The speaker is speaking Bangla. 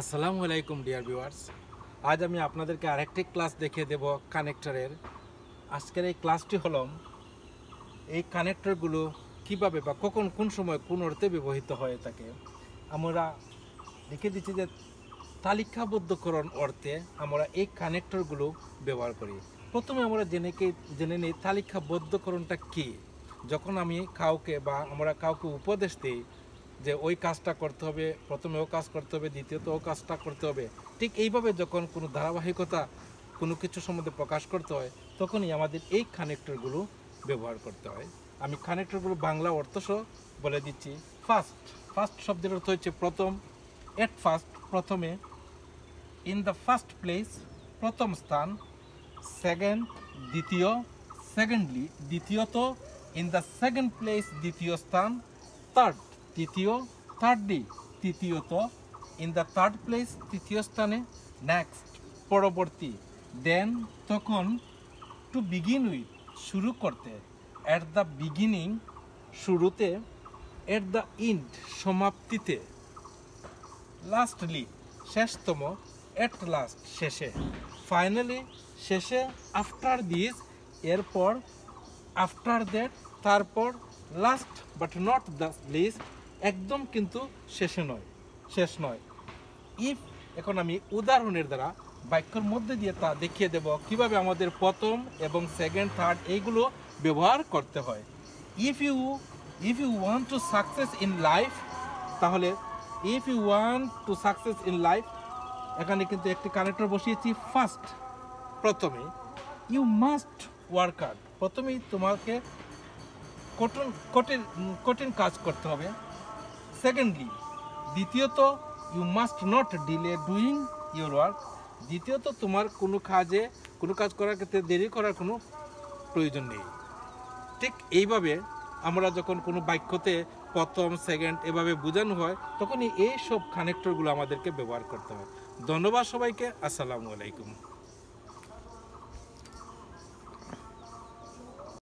আসসালামু আলাইকুম ডিয়ার ভিউয়ার্স। আজ আমি আপনাদেরকে আরেকটি ক্লাস দেখিয়ে দেব কানেক্টরের। আজকের এই ক্লাসটি হলো এই কানেক্টরগুলো কিভাবে বা কখন কোন সময় কোন অর্থে ব্যবহৃত হয়ে থাকে। আমরা লিখে দিচ্ছি যে তালিকাবদ্ধকরণ অর্থে আমরা এই কানেক্টরগুলো ব্যবহার করি। প্রথমে আমরা জেনে নিই তালিকাবদ্ধকরণটা কী। যখন আমি কাউকে বা আমরা কাউকে উপদেশ দিই যে ওই কাজটা করতে হবে, প্রথমে ও কাজ করতে হবে, দ্বিতীয়ত ও কাজটা করতে হবে, ঠিক এইভাবে যখন কোনো ধারাবাহিকতা কোনো কিছু সম্বন্ধে প্রকাশ করতে হয় তখনই আমাদের এই কানেক্টরগুলো ব্যবহার করতে হয়। আমি কানেক্টরগুলো বাংলা অর্থসহ বলে দিচ্ছি। ফার্স্ট শব্দের অর্থ হচ্ছে প্রথম। এট ফার্স্ট প্রথমে, ইন দ্য ফার্স্ট প্লেস প্রথম স্থান, সেকেন্ড দ্বিতীয়, সেকেন্ডলি দ্বিতীয়ত, ইন দ্য সেকেন্ড প্লেস দ্বিতীয় স্থান, থার্ড তৃতীয়, থার্ডলি তৃতীয়ত, ইন দ্য থার্ড প্লেস তৃতীয় স্থানে, নেক্সট পরবর্তী, দেন তখন, টু বিগিন উইথ শুরু করতে, অ্যাট দ্য বিগিনিং শুরুতে, এট দ্য এন্ড সমাপ্তিতে, লাস্টলি শেষতম, এট লাস্ট শেষে, ফাইনালি শেষে, আফটার দিস এরপর, আফটার দ্যাট তারপর, last but not the least একদম কিন্তু শেষ নয়। ইফ এখন আমি উদাহরণের দ্বারা বাক্যের মধ্যে দিয়ে তা দেখিয়ে দেব কিভাবে আমাদের প্রথম এবং সেকেন্ড থার্ড এইগুলো ব্যবহার করতে হয়। If you want to success in life, তাহলে if you want to success in life এখানে কিন্তু একটি কানেক্টর বসিয়েছি ফার্স্ট প্রথমে। ইউ মাস্ট ওয়ার্ক হার্ড প্রথমেই তোমাকে কঠিন কাজ করতে হবে। সেকেন্ডলি দ্বিতীয়ত, you must not delay doing your work দ্বিতীয়ত তোমার কোনো কাজ করার ক্ষেত্রে দেরি করার কোনো প্রয়োজন নেই। ঠিক এইভাবে আমরা যখন কোনো বাক্যতে প্রথম সেকেন্ড এভাবে বোঝানো হয় তখনই এই সব কানেক্টরগুলো আমাদেরকে ব্যবহার করতে হয়। ধন্যবাদ সবাইকে। আসসালামু আলাইকুম।